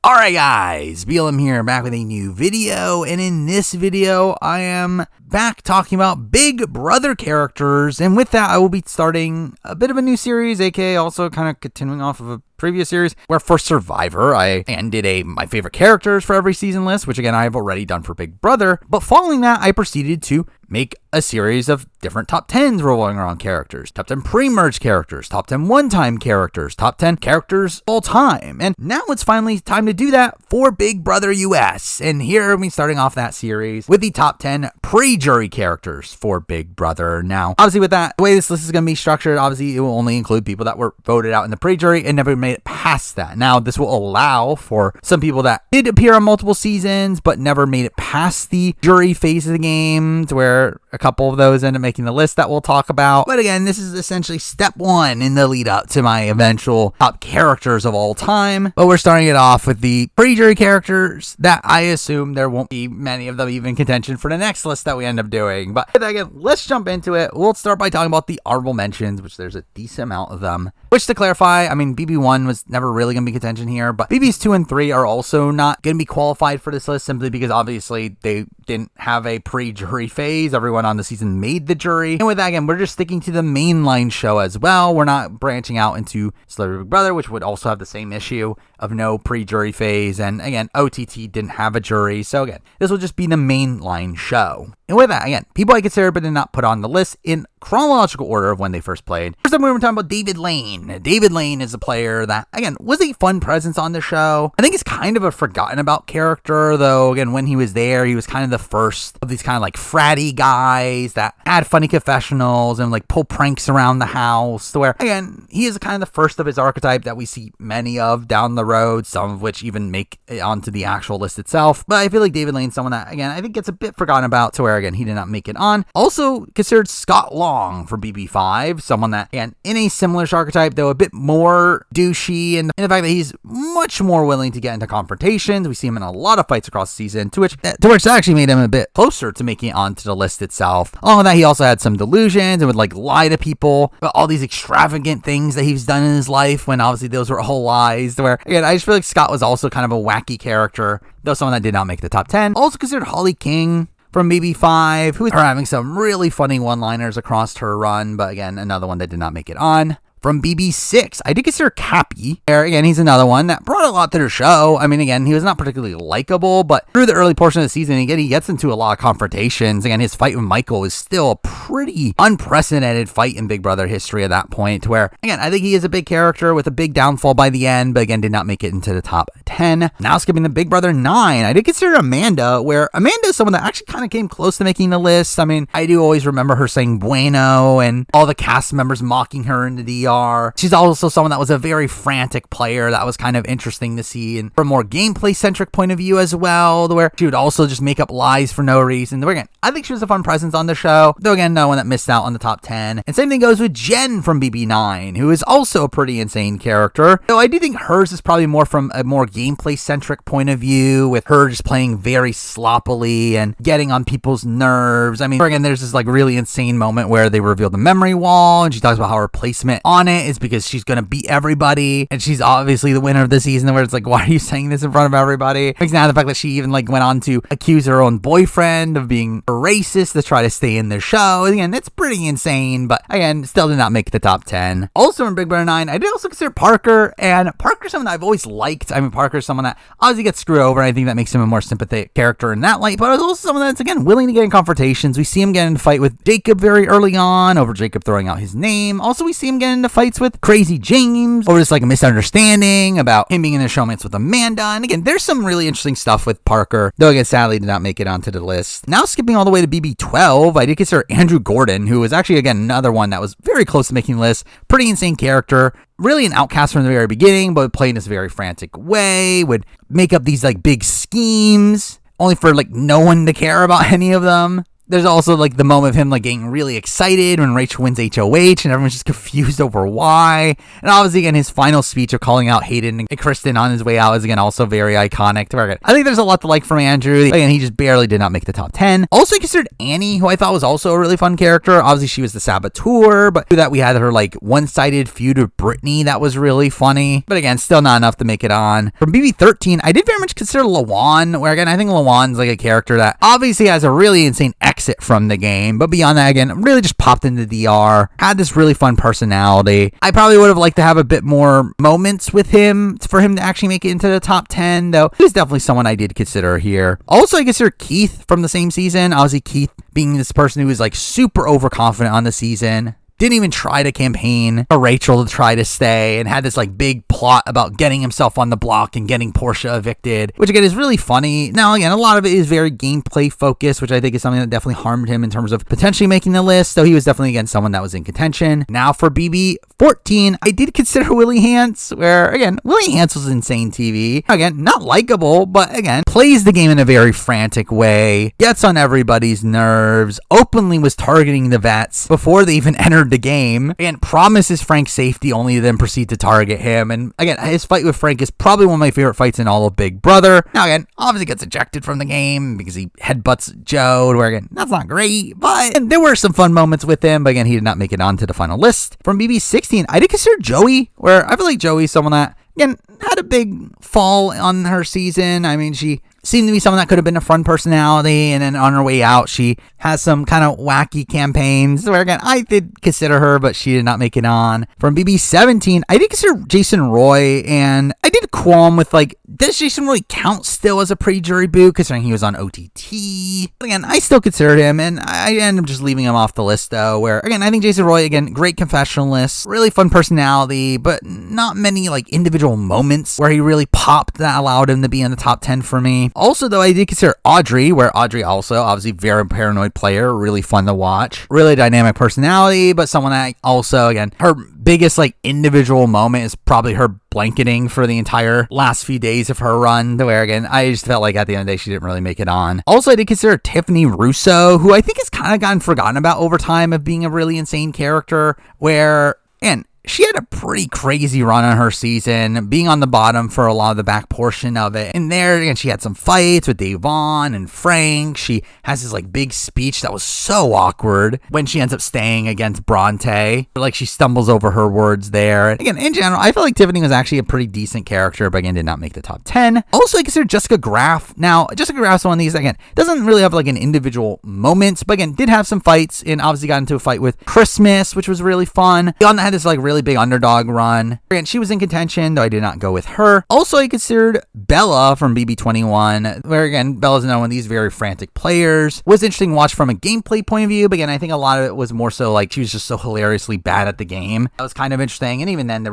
Alright guys, BLM here, back with a new video, and in this video, I am back talking about Big Brother characters, and with that, I will be starting a bit of a new series, aka also kind of continuing off of a previous series, where for Survivor, I did my favorite characters for every season list, which again, I have already done for Big Brother, but following that, I proceeded to make a series of different top 10s revolving around characters, top 10 pre-merge characters, top 10 one-time characters, top 10 characters all time, and now it's finally time to do that for Big Brother US, and here we're starting off that series with the top 10 pre-jury characters for Big Brother. Now, obviously with that, the way this list is going to be structured, obviously it will only include people that were voted out in the pre-jury and never made it past that. Now, this will allow for some people that did appear on multiple seasons but never made it past the jury phase of the game, to where a couple of those end up making the list that we'll talk about. But again, this is essentially step one in the lead up to my eventual top characters of all time. But we're starting it off with the pre-jury characters that I assume there won't be many of them even in contention for the next list that we end up doing. But again, let's jump into it. We'll start by talking about the honorable mentions, which there's a decent amount of them. Which, to clarify, I mean, BB1 was never really going to be contention here, but BBs 2 and 3 are also not going to be qualified for this list simply because obviously they didn't have a pre-jury phase. Everyone on the season made the jury. And with that, again, we're just sticking to the mainline show as well. We're not branching out into Celebrity Big Brother, which would also have the same issue of no pre-jury phase. And again, OTT didn't have a jury. So again, this will just be the mainline show. And with that, again, people I consider but did not put on the list in chronological order of when they first played. First up, we were talking about David Lane. David Lane is a player that, again, was a fun presence on the show. I think he's kind of a forgotten about character, though, again, when he was there, he was kind of the first of these kind of like fratty guys that had funny confessionals and like pull pranks around the house, to where, again, he is kind of the first of his archetype that we see many of down the road, some of which even make it onto the actual list itself. But I feel like David Lane's someone that, again, I think gets a bit forgotten about, to where, again, he did not make it on. Also considered Scott Long for BB5, someone that, again, in a similar archetype, though a bit more douchey, and in the fact that he's much more willing to get into confrontations. We see him in a lot of fights across the season, to which that actually made him a bit closer to making it onto the list itself. Along with that, he also had some delusions and would like lie to people about all these extravagant things that he's done in his life, when obviously those were all lies, to where, again, I just feel like Scott was also kind of a wacky character, though someone that did not make the top 10. Also considered Holly King from BB5, who is having some really funny one-liners across her run, but again, another one that did not make it on. From BB6, I did consider Cappy. Again, he's another one that brought a lot to the show. I mean, again, he was not particularly likable, but through the early portion of the season, again, he gets into a lot of confrontations. Again, his fight with Michael is still a pretty unprecedented fight in Big Brother history at that point, to where, again, I think he is a big character with a big downfall by the end, but again, did not make it into the top 10. Now skipping to Big Brother 9, I did consider Amanda, where Amanda is someone that actually kind of came close to making the list. I mean, I do always remember her saying bueno and all the cast members mocking her in the DR. She's also someone that was a very frantic player that was kind of interesting to see, and from a more gameplay-centric point of view as well, where she would also just make up lies for no reason. Again, I think she was a fun presence on the show, though again, no one that missed out on the top 10. And same thing goes with Jen from BB9, who is also a pretty insane character, though I do think hers is probably more from a more gameplay-centric point of view, with her just playing very sloppily and getting on people's nerves. I mean, again, there's this like really insane moment where they reveal the memory wall, and she talks about how her placement on it is because she's gonna beat everybody, and she's obviously the winner of the season, where it's like, why are you saying this in front of everybody? Makes now the fact that she even like went on to accuse her own boyfriend of being a racist to try to stay in the show. Again, that's pretty insane, but again, still did not make the top 10. Also in Big Brother 9, I did also consider Parker, and Parker's someone that I've always liked. I mean, Parker's someone that obviously gets screwed over, and I think that makes him a more sympathetic character in that light, but I was also someone that's, again, willing to get in confrontations. We see him get in a fight with Jacob very early on over Jacob throwing out his name. Also, we see him get into fights with Crazy James over just like a misunderstanding about him being in the showmates with Amanda. And again, there's some really interesting stuff with Parker, though again, sadly did not make it onto the list. Now skipping all the way to BB12, I did consider Andrew Gordon, who was actually, again, another one that was very close to making the list. Pretty insane character. Really an outcast from the very beginning, but would play in this very frantic way, would make up these like big schemes, only for like no one to care about any of them. There's also like the moment of him like getting really excited when Rachel wins HOH and everyone's just confused over why. And obviously again, his final speech of calling out Hayden and Kristen on his way out is again also very iconic. I think there's a lot to like from Andrew. Again, he just barely did not make the top 10. Also considered Annie, who I thought was also a really fun character. Obviously she was the saboteur, but through that we had her like one-sided feud with Brittany that was really funny. But again, still not enough to make it on. From BB13, I did very much consider Lawan, where again, I think Lawan's like a character that obviously has a really insane exit from the game, but beyond that, again, really just popped into DR, had this really fun personality. I probably would have liked to have a bit more moments with him for him to actually make it into the top 10, though he's definitely someone I did consider here. Also, I consider Keith from the same season. Obviously, Keith being this person who was like super overconfident on the season. Didn't even try to campaign for Rachel to try to stay and had this like big plot about getting himself on the block and getting Portia evicted, which again is really funny. Now again, a lot of it is very gameplay focused, which I think is something that definitely harmed him in terms of potentially making the list. So he was definitely again someone that was in contention. Now for BB14, I did consider Willie Hance, where again, Willie Hance was insane TV. Again, not likable, but again, plays the game in a very frantic way, gets on everybody's nerves, openly was targeting the vets before they even entered the game, and promises Frank safety only to then proceed to target him. And again, his fight with Frank is probably one of my favorite fights in all of Big Brother. Now again, obviously gets ejected from the game because he headbutts Joe, where again, that's not great, but there were some fun moments with him, but again, he did not make it onto the final list. From BB16, I did consider Joey, where I feel like Joey's someone that, again, had a big fall on her season. I mean, she seemed to be someone that could have been a fun personality, and then on her way out, she has some kind of wacky campaigns where, again, I did consider her, but she did not make it on. From BB17, I did consider Jason Roy, and I did qualm with, like, does Jason Roy count still as a pre-jury boot, considering he was on OTT? But again, I still considered him, and I ended up just leaving him off the list, though, where, again, I think Jason Roy, again, great confessionalist, really fun personality, but not many, like, individual moments where he really popped that allowed him to be in the top 10 for me. Also, though, I did consider Audrey, where Audrey also, obviously, very paranoid player, really fun to watch, really dynamic personality, but someone that also, again, her biggest, like, individual moment is probably her blanketing for the entire last few days of her run, where, again, I just felt like at the end of the day, she didn't really make it on. Also, I did consider Tiffany Russo, who I think has kind of gotten forgotten about over time of being a really insane character, where, and she had a pretty crazy run on her season, being on the bottom for a lot of the back portion of it. And there, again, she had some fights with Devin and Frank. She has this, like, big speech that was so awkward when she ends up staying against Bronte. Like, she stumbles over her words there. And again, in general, I feel like Tiffany was actually a pretty decent character, but again, did not make the top 10. Also, I consider Jessica Graff. Now, Jessica Graff's one of these, again, doesn't really have, like, an individual moments, but again, did have some fights, and obviously got into a fight with Christmas, which was really fun. Beyond that, had this, like, really big underdog run. Again, she was in contention, though I did not go with her. Also, I considered Bella from BB21, where again, Bella's another one of these very frantic players. Was interesting to watch from a gameplay point of view, but again, I think a lot of it was more so like she was just so hilariously bad at the game. That was kind of interesting, and even then there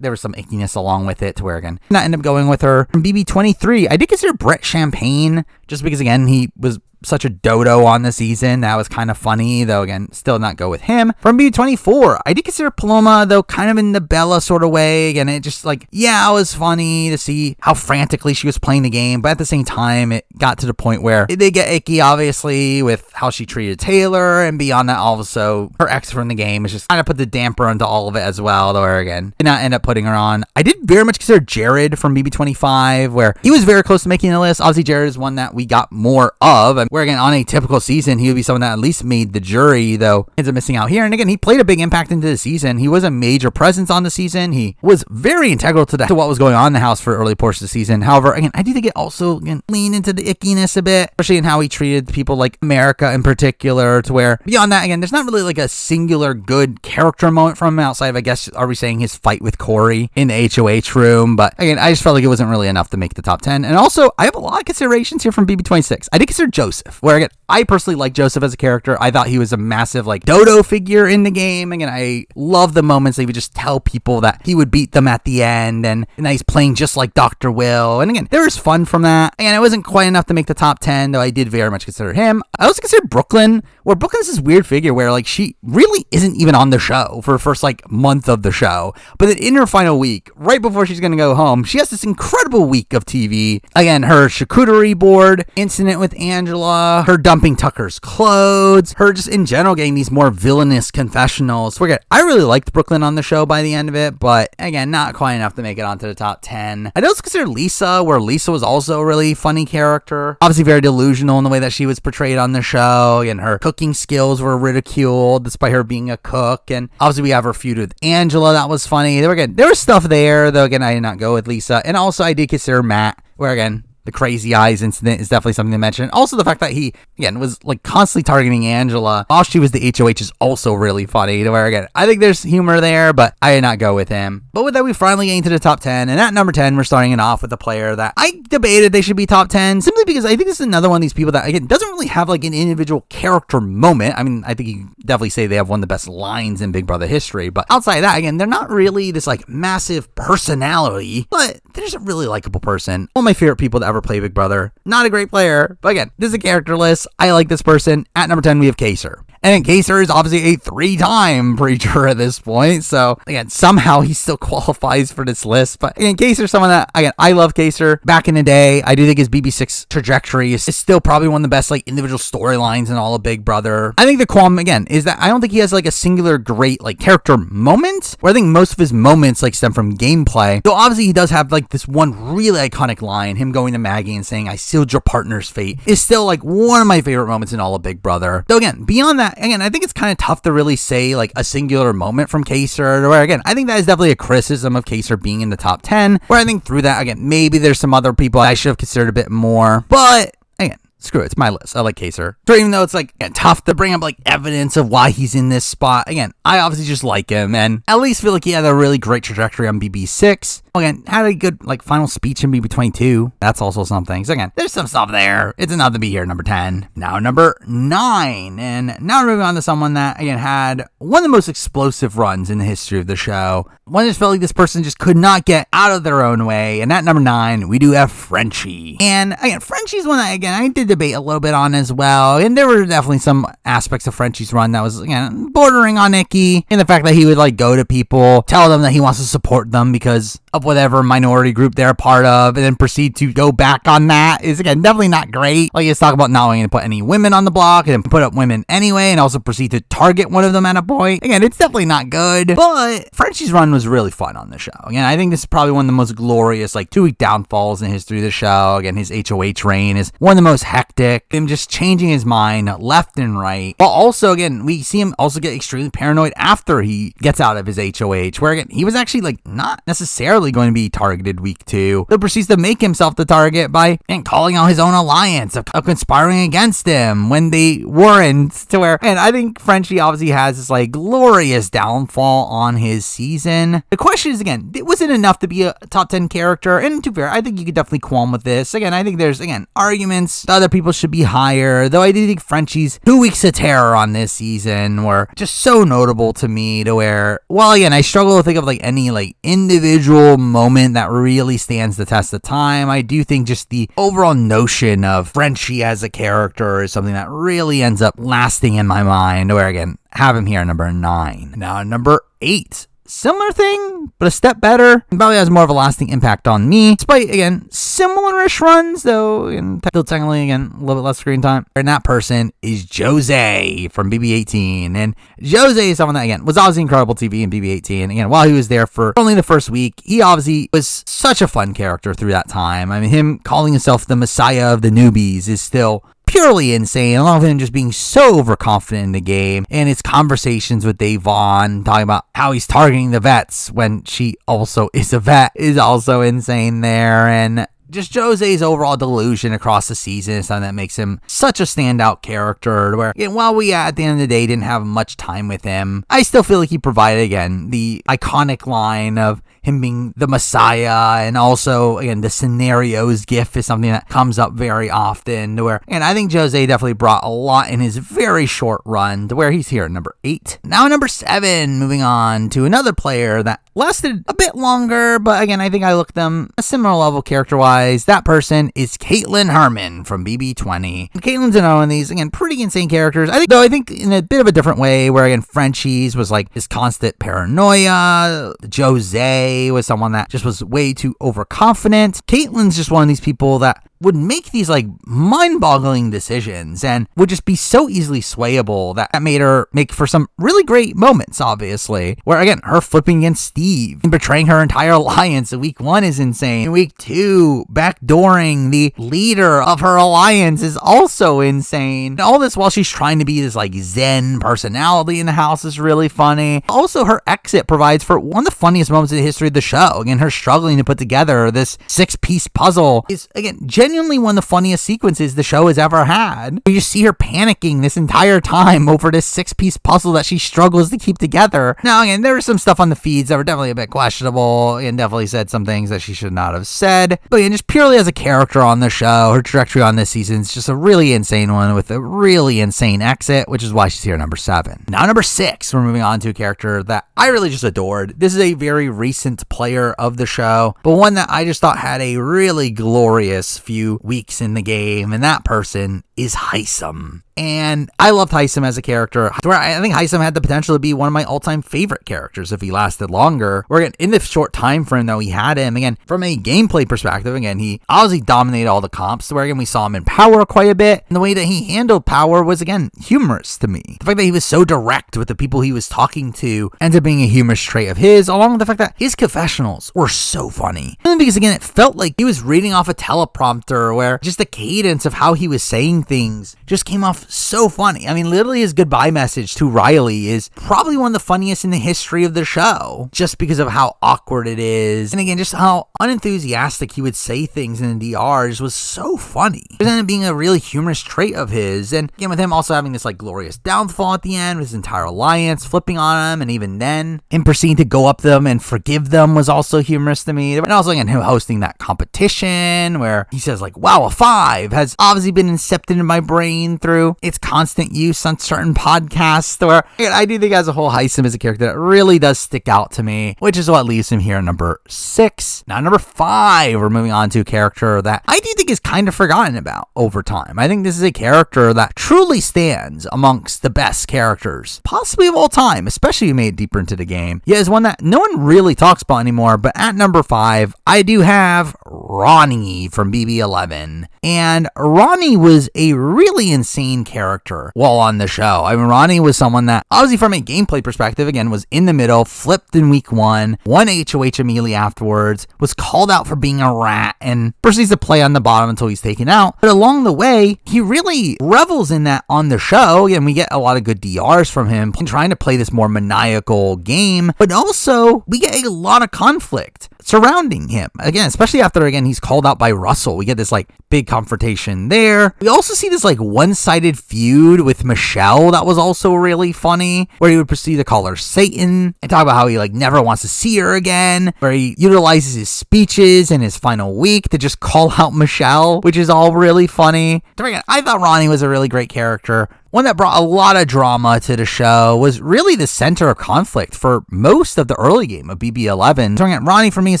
was some ickiness along with it, to where again, I ended up going with her. From BB23, I did consider Brett Champagne, just because again, he was such a dodo on the season. That was kind of funny, though again, still not go with him. From B24, I did consider Paloma, though kind of in the Bella sort of way. Again, it just like, yeah, it was funny to see how frantically she was playing the game, but at the same time, it got to the point where it did get icky, obviously, with how she treated Taylor, and beyond that, also, her ex from the game is just kind of put the damper onto all of it as well, though again, did not end up putting her on. I did very much consider Jared from BB25, where he was very close to making the list. Obviously, Jared is one that we got more of, and where again, on a typical season, he would be someone that at least made the jury, though ends up missing out here. And again, he played a big impact into the season. He was a major presence on the season. He was very integral to what was going on in the house for early portions of the season. However, again, I do think it also leaned into the ickiness a bit, especially in how he treated people like America in particular, to where beyond that, again, there's not really like a singular good character moment from him outside of, I guess, are we saying his fight with Corey in the HOH room? But again, I just felt like it wasn't really enough to make the top 10. And also, I have a lot of considerations here from BB26. I did consider Joseph, where again, I personally like Joseph as a character. I thought he was a massive, like, dodo figure in the game. Again, I love the moments that he would just tell people that he would beat them at the end, and that he's playing just like Dr. Will. And again, there was fun from that. And it wasn't quite enough to make the top 10, though I did very much consider him. I also considered Brooklyn, where Brooklyn's this weird figure where, like, she really isn't even on the show for the first, like, month of the show. But then in her final week, right before she's going to go home, she has this incredible week of TV. Again, her charcuterie board incident with Angela, her dumping Tucker's clothes, her just in general getting these more villainous confessionals. Forget, I really liked Brooklyn on the show by the end of it, but again, not quite enough to make it onto the top 10. I'd also consider Lisa, where Lisa was also a really funny character. Obviously very delusional in the way that she was portrayed on the show, and her cooking skills were ridiculed despite her being a cook. And obviously we have her feud with Angela, that was funny. There was stuff there, though again, I did not go with Lisa. And also I did consider Matt, where again, the crazy eyes incident is definitely something to mention. Also, the fact that he, again, was like constantly targeting Angela while she was the HOH is also really funny. To where, again, I think there's humor there, but I did not go with him. But with that, we finally get into the top 10. And at number 10, we're starting it off with a player that I debated they should be top 10, simply because I think this is another one of these people that, again, doesn't really have like an individual character moment. I mean, I think you definitely say they have one of the best lines in Big Brother history. But outside of that, again, they're not really this like massive personality, but they're just a really likable person. One of my favorite people to ever play Big Brother. Not a great player, but again, this is a character list. I like this person. At number 10, we have Kaysar. And Kaysar is obviously a 3-time preacher at this point. So, again, somehow he still qualifies for this list. But, again, Kaysar is someone that, again, I love Kaysar. Back in the day, I do think his BB6 trajectory is still probably one of the best, like, individual storylines in all of Big Brother. I think the qualm, again, is that I don't think he has, like, a singular great, like, character moment. Where I think most of his moments, like, stem from gameplay. Though, obviously, he does have, like, this one really iconic line, him going to Maggie and saying, "I sealed your partner's fate," is still, like, one of my favorite moments in all of Big Brother. Though, again, beyond that, again, I think it's kind of tough to really say like a singular moment from Kaysar, where again, I think that is definitely a criticism of Kaysar being in the top 10, where I think through that, again, maybe there's some other people I should have considered a bit more, but again, screw it, it's my list. I like Kaysar. So even though it's like again, tough to bring up like evidence of why he's in this spot, again, I obviously just like him and at least feel like he had a really great trajectory on BB6. Again, had a good like final speech in BB22. That's also something. So again, there's some stuff there. It's enough to be here, number 10. Now number 9. And now we're moving on to someone that again had one of the most explosive runs in the history of the show. One just felt like this person just could not get out of their own way. And at number 9, we do have Frenchie. And again, Frenchie's one that again I did debate a little bit on as well. And there were definitely some aspects of Frenchie's run that was again bordering on icky. And the fact that he would like go to people, tell them that he wants to support them because of whatever minority group they're a part of, and then proceed to go back on that is again definitely not great. Like, let's talk about not wanting to put any women on the block and then put up women anyway, and also proceed to target one of them at a point. Again, it's definitely not good, but Frenchie's run was really fun on the show. Again, I think this is probably one of the most glorious like 2-week downfalls in the history of the show. Again, his HOH reign is one of the most hectic. Him just changing his mind left and right, but also again we see him also get extremely paranoid after he gets out of his HOH, where again he was actually like not necessarily going to be targeted week 2. He proceeds to make himself the target by calling out his own alliance of conspiring against him when they weren't. To where, and I think Frenchie obviously has this like glorious downfall on his season. The question is again, was it enough to be a top 10 character? And to be fair, I think you could definitely qualm with this. Again, I think there's again arguments that other people should be higher, though I do think Frenchie's 2 weeks of terror on this season were just so notable to me, to where, well, again, I struggle to think of like any like individual moment that really stands the test of time. I do think just the overall notion of Frenchie as a character is something that really ends up lasting in my mind, where again, have him here at number 9. Now number 8. Similar thing, but a step better. Probably has more of a lasting impact on me. Despite, again, similar-ish runs, though, and still technically, again, a little bit less screen time. And that person is Jose from BB18. And Jose is someone that, again, was obviously incredible TV in BB18. Again, while he was there for only the first week, he obviously was such a fun character through that time. I mean, him calling himself the Messiah of the newbies is still purely insane. I love him just being so overconfident in the game, and his conversations with Devin talking about how he's targeting the vets when she also is a vet is also insane there. And just Jose's overall delusion across the season is something that makes him such a standout character, where again, while we at the end of the day didn't have much time with him, I still feel like he provided again the iconic line of him being the Messiah, and also again the scenarios gif is something that comes up very often, to where, and I think Jose definitely brought a lot in his very short run, to where he's here at number 8. Now number 7, moving on to another player that lasted a bit longer, but again, I think I looked them a similar level character-wise. That person is Kaitlyn Herman from BB20. And Kaitlyn's another one of these, again, pretty insane characters. I think in a bit of a different way, where again, Frenchie's was like this constant paranoia. Jose Jose was someone that just was way too overconfident. Kaitlyn's just one of these people that would make these like mind-boggling decisions and would just be so easily swayable that made her make for some really great moments, obviously, where again her flipping against Steve and betraying her entire alliance in week 1 is insane. In week 2, backdooring the leader of her alliance is also insane. And all this while she's trying to be this like zen personality in the house is really funny. Also, her exit provides for one of the funniest moments in the history of the show. Again, her struggling to put together this 6-piece puzzle is again genuinely one of the funniest sequences the show has ever had. You see her panicking this entire time over this 6-piece puzzle that she struggles to keep together. Now, again, there was some stuff on the feeds that were definitely a bit questionable and definitely said some things that she should not have said. But again, just purely as a character on the show, her trajectory on this season is just a really insane one with a really insane exit, which is why she's here number 7. Now, number 6, we're moving on to a character that I really just adored. This is a very recent player of the show, but one that I just thought had a really glorious few weeks in the game, and that person is Hisam. And I loved Hisam as a character, where I think Hisam had the potential to be one of my all-time favorite characters if he lasted longer. Where again, in the short time frame that we had him, again, from a gameplay perspective, again, he obviously dominated all the comps, where again, we saw him in power quite a bit, and the way that he handled power was, again, humorous to me. The fact that he was so direct with the people he was talking to ended up being a humorous trait of his, along with the fact that his confessionals were so funny. And because again, it felt like he was reading off a teleprompter, where just the cadence of how he was saying things just came off so funny. I mean, literally his goodbye message to Riley is probably one of the funniest in the history of the show, just because of how awkward it is. And again, just how unenthusiastic he would say things in the DR just was so funny. It ended up being a really humorous trait of his. And again, with him also having this like glorious downfall at the end with his entire alliance flipping on him, and even then him proceeding to go up to them and forgive them was also humorous to me. And also again, him hosting that competition where he says like, wow, a 5 has obviously been incepted in my brain through its constant use on certain podcasts, where again, I do think as a whole Hisam is a character that really does stick out to me, which is what leaves him here at number 6. Now number 5, we're moving on to a character that I do think is kind of forgotten about over time. I think this is a character that truly stands amongst the best characters, possibly of all time, especially if you made it deeper into the game. Yet is one that no one really talks about anymore, but at number 5, I do have Ronnie from BB11. And Ronnie was a really insane character while on the show. I mean, Ronnie was someone that, obviously from a gameplay perspective, again, was in the middle, flipped in week 1, won HOH immediately afterwards, was called out for being a rat, and proceeds to play on the bottom until he's taken out. But along the way, he really revels in that on the show. Again, we get a lot of good DRs from him, trying to play this more maniacal game, but also we get a lot of conflict surrounding him. Again, especially after, again, he's called out by Russell. We get this like big confrontation there. We also see this like one-sided feud with Michelle that was also really funny, where he would proceed to call her Satan and talk about how he like never wants to see her again, where he utilizes his speeches in his final week to just call out Michelle, which is all really funny. I thought Ronnie was a really great character. One that brought a lot of drama to the show, was really the center of conflict for most of the early game of BB11. Ronnie, for me, is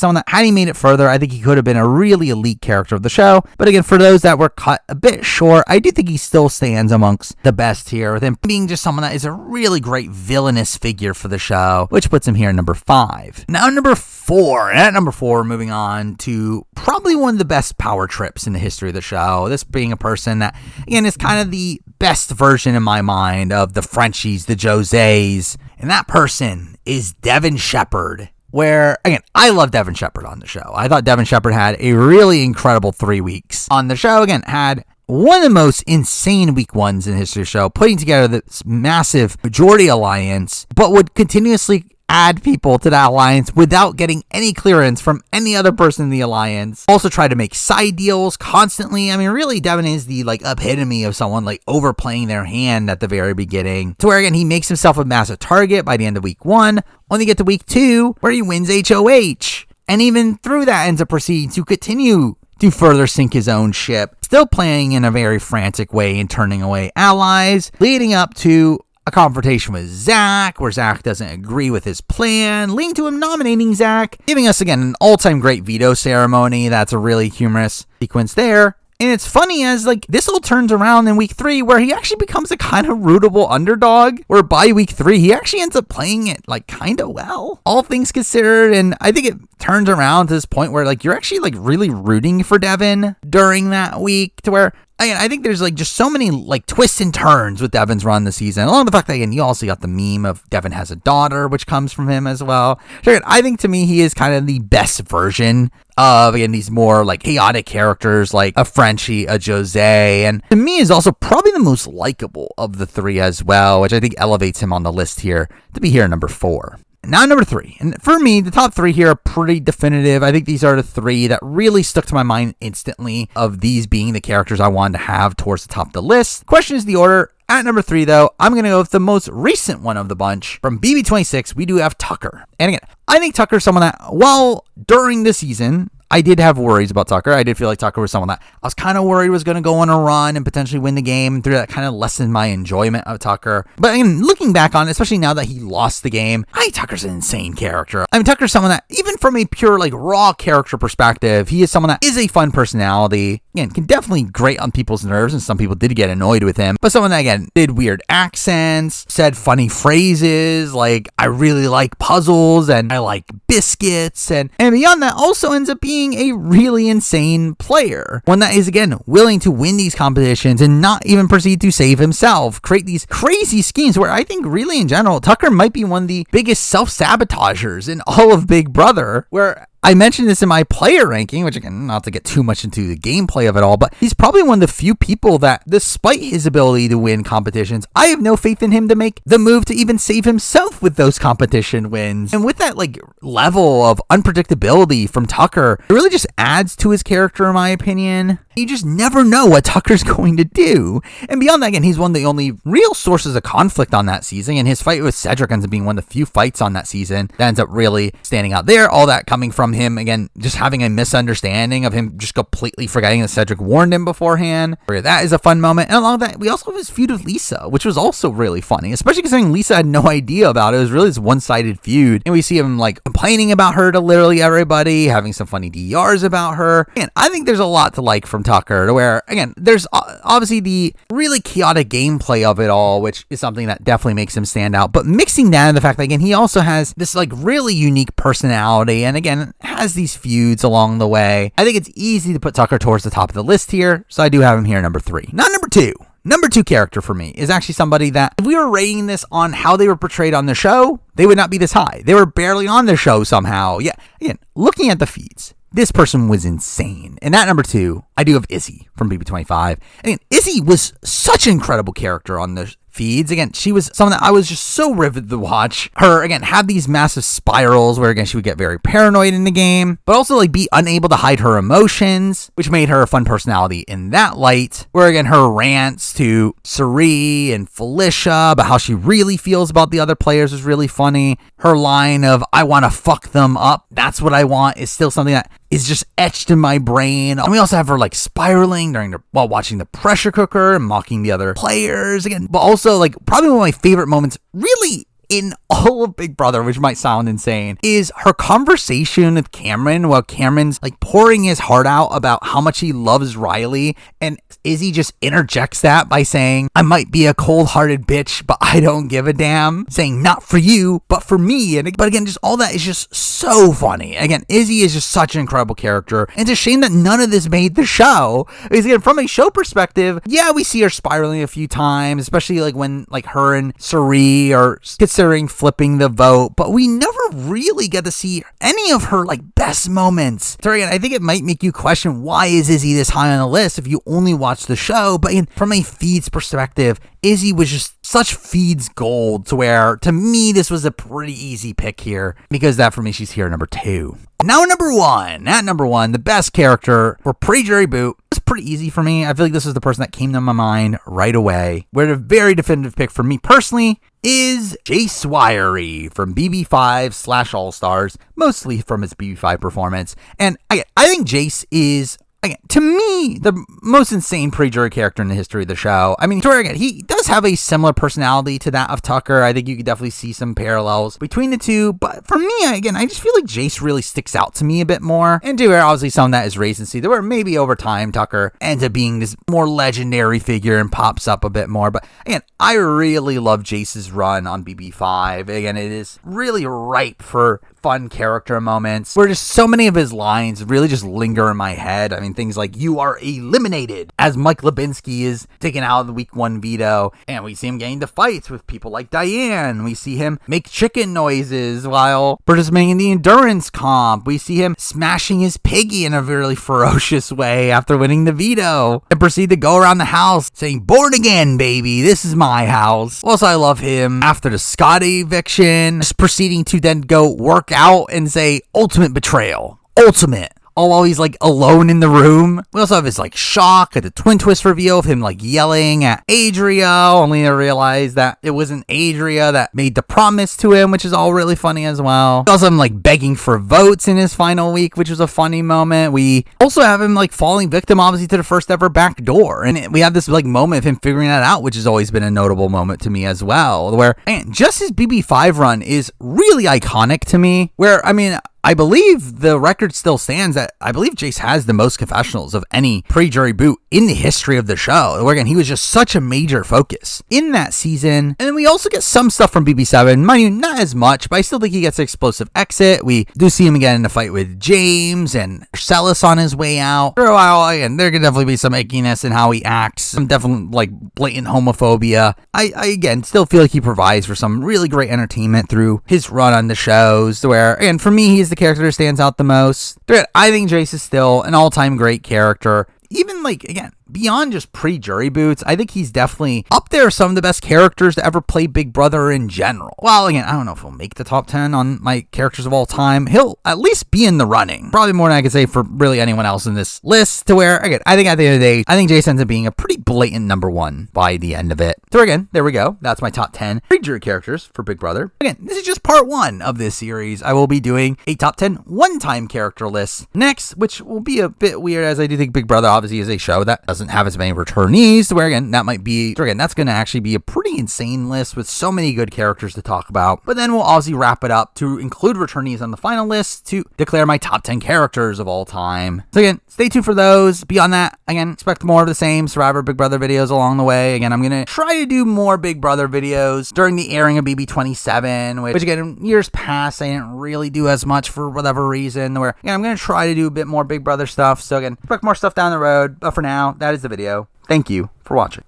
someone that, had he made it further, I think he could have been a really elite character of the show. But again, for those that were cut a bit short, I do think he still stands amongst the best here, with him being just someone that is a really great villainous figure for the show, which puts him here at number 5. Now, number 4. And at number 4, moving on to probably one of the best power trips in the history of the show. This being a person that, again, is kind of the best version in my mind of the Frenchies, the Joseas, and that person is Devin Shepard. Where, again, I love Devin Shepard on the show. I thought Devin Shepard had a really incredible 3 weeks on the show. Again, had one of the most insane week 1s in the history of the show, putting together this massive majority alliance, but would continuously add people to that alliance without getting any clearance from any other person in the alliance. Also try to make side deals constantly. I mean, really, Devin is the like epitome of someone like overplaying their hand at the very beginning, to where again he makes himself a massive target by the end of week 1, only get to week 2 where he wins HOH, and even through that ends up proceeding to continue to further sink his own ship, still playing in a very frantic way and turning away allies, leading up to a confrontation with Zach, where Zach doesn't agree with his plan, leading to him nominating Zach, giving us, again, an all-time great veto ceremony. That's a really humorous sequence there. And it's funny as like this all turns around in week 3 where he actually becomes a kind of rootable underdog, where by week 3 he actually ends up playing it like kind of well, all things considered. And I think it turns around to this point where like you're actually like really rooting for Devin during that week, to where again, I think there's like just so many like twists and turns with Devin's run this season. Along with the fact that, again, you also got the meme of Devin has a daughter, which comes from him as well. So again, I think to me, he is kind of the best version of, again, these more like chaotic characters like a Frenchie, a Jose, and to me is also probably the most likable of the 3 as well, which I think elevates him on the list here to be here at number 4. Now number 3, and for me, the top 3 here are pretty definitive. I think these are the 3 that really stuck to my mind instantly of these being the characters I wanted to have towards the top of the list. Question is the order. At number 3, though, I'm going to go with the most recent one of the bunch. From BB26, we do have Tucker. And again, I think Tucker is someone that, while during the season, I did have worries about Tucker. I did feel like Tucker was someone that I was kind of worried was going to go on a run and potentially win the game. Through that kind of lessened my enjoyment of Tucker. But again, looking back on it, especially now that he lost the game, I think Tucker's an insane character. I mean, Tucker's someone that, even from a pure like raw character perspective, he is someone that is a fun personality. Again, can definitely grate on people's nerves, and some people did get annoyed with him. But someone that, again, did weird accents, said funny phrases, like, I really like puzzles, and I like biscuits, and beyond that, also ends up being a really insane player. One that is, again, willing to win these competitions and not even proceed to save himself. Create these crazy schemes where I think, really, in general, Tucker might be one of the biggest self-sabotagers in all of Big Brother, where I mentioned this in my player ranking, which, again, not to get too much into the gameplay of it all, but he's probably one of the few people that, despite his ability to win competitions, I have no faith in him to make the move to even save himself with those competition wins. And with that, like, level of unpredictability from Tucker, it really just adds to his character, in my opinion. You just never know what Tucker's going to do. And beyond that, again, he's one of the only real sources of conflict on that season, and his fight with Cedric ends up being one of the few fights on that season that ends up really standing out there. All that coming from him, again, just having a misunderstanding of him just completely forgetting that Cedric warned him beforehand. That is a fun moment. And along with that, we also have his feud with Lisa, which was also really funny, especially considering Lisa had no idea about it. It was really this one-sided feud. And we see him like complaining about her to literally everybody, having some funny DRs about her. And I think there's a lot to like from Tucker, to where, again, there's obviously the really chaotic gameplay of it all, which is something that definitely makes him stand out. But mixing that in the fact that, again, he also has this like really unique personality, and again, has these feuds along the way. I think it's easy to put Tucker towards the top of the list here, so I do have him here number 3. Now number 2. Number 2 character for me is actually somebody that, if we were rating this on how they were portrayed on the show, they would not be this high. They were barely on the show somehow. Yeah, again, looking at the feeds, this person was insane. And at number 2, I do have Izzy from BB25. And Izzy was such an incredible character on the feeds. Again, she was someone that I was just so riveted to watch her, again, have these massive spirals where, again, she would get very paranoid in the game, but also like be unable to hide her emotions, which made her a fun personality in that light, where, again, her rants to Sari and Felicia about how she really feels about the other players was really funny. Her line of, I want to fuck them up, that's what I want, is still something that is just etched in my brain. And we also have her like spiraling while watching the pressure cooker and mocking the other players again, but also like probably one of my favorite moments really in all of Big Brother, which might sound insane, is her conversation with Cameron while Cameron's like pouring his heart out about how much he loves Riley, and Izzy just interjects that by saying, I might be a cold-hearted bitch, but I don't give a damn, saying not for you, but for me. But again, just all that is just so funny. Again, Izzy is just such an incredible character, and it's a shame that none of this made the show, because again, from a show perspective, yeah, we see her spiraling a few times, especially like when like her and Sari are considering flipping the vote, but we never really get to see any of her like best moments. So again, I think it might make you question, why is Izzy this high on the list if you only watch the show? But again, from a feeds perspective, Izzy was just such feeds gold, to where, to me, this was a pretty easy pick here, because that for me, she's here at number 2. Now number 1. At number 1, the best character for pre-jury boot. It's pretty easy for me. I feel like this is the person that came to my mind right away. Where the very definitive pick for me personally is Jase Wiry from BB5 / All-Stars, mostly from his BB5 performance. And I think Jase is, again, to me, the most insane pre-jury character in the history of the show. I mean, again, he does does have a similar personality to that of Tucker. I think you could definitely see some parallels between the two. But for me, again, I just feel like Jase really sticks out to me a bit more. And to where obviously some of that is recency, where maybe over time Tucker ends up being this more legendary figure and pops up a bit more. But again, I really love Jase's run on BB5. Again, it is really ripe for fun character moments where just so many of his lines really just linger in my head. I mean, things like "you are eliminated" as Mike Lebinsky is taken out of the week 1 veto, and we see him getting into fights with people like Diane. We see him make chicken noises while participating in the endurance comp. We see him smashing his piggy in a really ferocious way after winning the veto, and proceed to go around the house saying, "Born again, baby, this is my house." Also, I love him after the Scotty eviction, just proceeding to then go work out and say "ultimate betrayal," ultimate, all while he's like alone in the room. We also have his like shock at the twin twist reveal of him like yelling at Adria, only to realize that it wasn't Adria that made the promise to him, which is all really funny as well. We also have him like begging for votes in his final week, which was a funny moment. We also have him like falling victim obviously to the first ever back door, and we have this like moment of him figuring that out, which has always been a notable moment to me as well, where man, just his BB5 run is really iconic to me, where I mean, I believe the record still stands that I believe Jase has the most confessionals of any pre-jury boot in the history of the show. Where again, he was just such a major focus in that season. And then we also get some stuff from BB7. Mind you, not as much, but I still think he gets an explosive exit. We do see him again in a fight with James and Celis on his way out. For a while, again, there could definitely be some ickiness in how he acts. Some definitely like blatant homophobia. I again still feel like he provides for some really great entertainment through his run on the shows. Where, and for me, he's the character that stands out the most. I think Jase is still an all-time great character. Even like, again, beyond just pre-jury boots, I think he's definitely up there with some of the best characters to ever play Big Brother in general. Well, again, I don't know if he'll make the top 10 on my characters of all time. He'll at least be in the running. Probably more than I could say for really anyone else in this list, to where, again, I think at the end of the day, I think Jase ends up being a pretty blatant number 1 by the end of it. So again, there we go. That's my top 10 pre-jury characters for Big Brother. Again, this is just part 1 of this series. I will be doing a top 10 one-time character list next, which will be a bit weird, as I do think Big Brother obviously is a show that doesn't have as many returnees, where again, that might be, again, that's going to actually be a pretty insane list with so many good characters to talk about. But then we'll obviously wrap it up to include returnees on the final list to declare my top 10 characters of all time. So again, stay tuned for those. Beyond that, again, expect more of the same Survivor Big Brother videos along the way. Again, I'm going to try to do more Big Brother videos during the airing of BB27, which again, in years past, I didn't really do as much for whatever reason, where again, I'm going to try to do a bit more Big Brother stuff. So again, expect more stuff down the road. But for now, that is the video. Thank you for watching.